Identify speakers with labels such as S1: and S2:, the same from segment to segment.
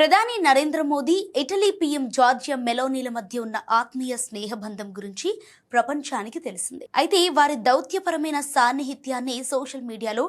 S1: ప్రధాని Narendra Modi, Italy PM Giorgia మెలోనీల మధ్య ఉన్న ఆత్మీయ స్నేహబంధం గురించి ప్రపంచానికి తెలిసిందే. అయితే వారి దౌత్యపరమైన సాన్నిహిత్యాన్ని సోషల్ మీడియాలో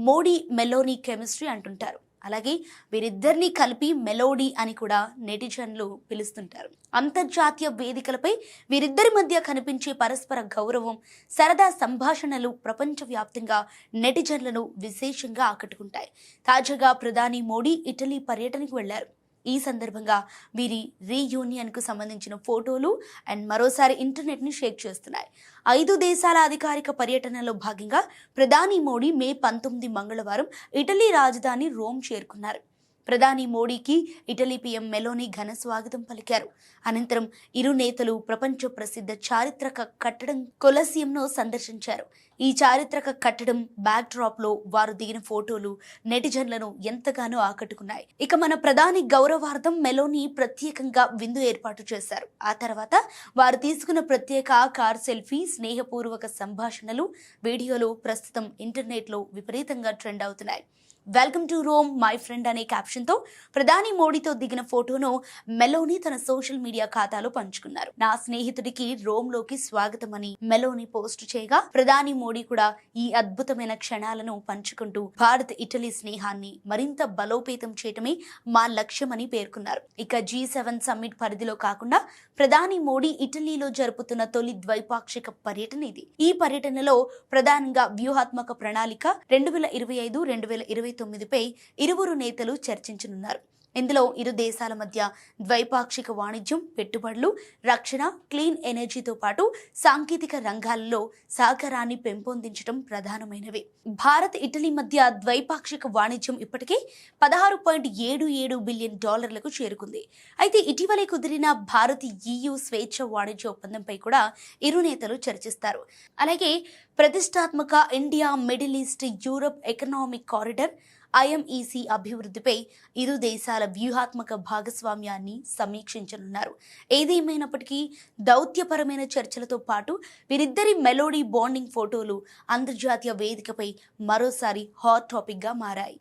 S1: మోడీ మెలోనీ కెమిస్ట్రీ అంటుంటారు. అలాగే వీరిద్దరిని కలిపి మెలోడీ అని కూడా నెటిజన్లు పిలుస్తుంటారు. అంతర్జాతీయ వేదికలపై వీరిద్దరి మధ్య కనిపించే పరస్పర గౌరవం, సరదా సంభాషణలు ప్రపంచవ్యాప్తంగా నెటిజన్లను విశేషంగా ఆకట్టుకుంటాయి. తాజాగా ప్రధాని మోడీ ఇటలీ పర్యటనకు వెళ్లారు. ఈ సందర్భంగా వీరి రీయూనియన్కు సంబంధించిన ఫోటోలు మరోసారి ఇంటర్నెట్ని షేక్ చేస్తున్నాయి. 5 దేశాల అధికారిక పర్యటనలో భాగంగా ప్రధాని మోడీ మే 19 మంగళవారం ఇటలీ రాజధాని రోమ్ చేరుకున్నారు. ప్రధాని మోడీకి ఇటలీ పీఎం మెలోనీ ఘన స్వాగతం పలికారు. అనంతరం ఇరు నేతలు ప్రపంచ ప్రసిద్ధ చారిత్రక కట్టడం కొలసియంను సందర్శించారు. ఈ చారిత్రక కట్టడం బ్యాక్ డ్రాప్ లో వారు దిగిన ఫోటోలు నెటిజన్లను ఎంతగానో ఆకట్టుకున్నాయి. ఇక మన ప్రధాని గౌరవార్థం మెలోనీ ప్రత్యేకంగా విందు ఏర్పాటు చేశారు. ఆ తర్వాత వారు తీసుకున్న ప్రత్యేక కార్ సెల్ఫీ, స్నేహపూర్వక సంభాషణలు, వీడియోలు ప్రస్తుతం ఇంటర్నెట్ లో విపరీతంగా ట్రెండ్ అవుతున్నాయి. Welcome to Rome my friend అనే క్యాప్షన్తో ప్రధాని మోడీతో దిగిన ఫోటోను మెలోనీ తన సోషల్ మీడియా ఖాతాలో పంచుకున్నారు. నా స్నేహితుడికి రోమ్లోకి స్వాగతం అని మెలోనీ పోస్ట్ చేయగా, ప్రధాని మోడీ కూడా ఈ అద్భుతమైన క్షణాలను పంచుకుంటూ భారత్ ఇటలీ స్నేహాన్ని మరింత బలోపేతం చేయటమే మా లక్ష్యమని పేర్కొన్నారు. ఇక G7 సమ్మిట్ పరిధిలో కాకుండా ప్రధాని మోడీ ఇటలీలో జరుపుతున్న తొలి ద్వైపాక్షిక పర్యటన ఇది. ఈ పర్యటనలో ప్రధానంగా వ్యూహాత్మక ప్రణాళిక 2025-2029పై ఇరువురు నేతలు చర్చించనున్నారు. ఇందులో ఇరు దేశాల మధ్య ద్వైపాక్షిక వాణిజ్యం, పెట్టుబడులు, రక్షణ, క్లీన్ ఎనర్జీతో పాటు సాంకేతిక రంగాలలో సహకారాన్ని పెంపొందించడం ప్రధానమైనవి. భారత్ ఇటలీ మధ్య ద్వైపాక్షిక వాణిజ్యం ఇప్పటికే $16.77 బిలియన్ చేరుకుంది. అయితే ఇటీవలే కుదిరిన భారత్ EU స్వేచ్ఛ వాణిజ్య ఒప్పందంపై కూడా ఇరు నేతలు చర్చిస్తారు. అలాగే ప్రతిష్టాత్మక India middle east Europe economic corridor IMEC అభివృద్ధిపై ఇరు దేశాల వ్యూహాత్మక భాగస్వామ్యాన్ని సమీక్షించనున్నారు. ఏదేమైనప్పటికీ దౌత్యపరమైన చర్చలతో పాటు వీరిద్దరి మెలోడీ బాండింగ్ ఫోటోలు అంతర్జాతీయ వేదికపై మరోసారి హాట్ టాపిక్గా మారాయి.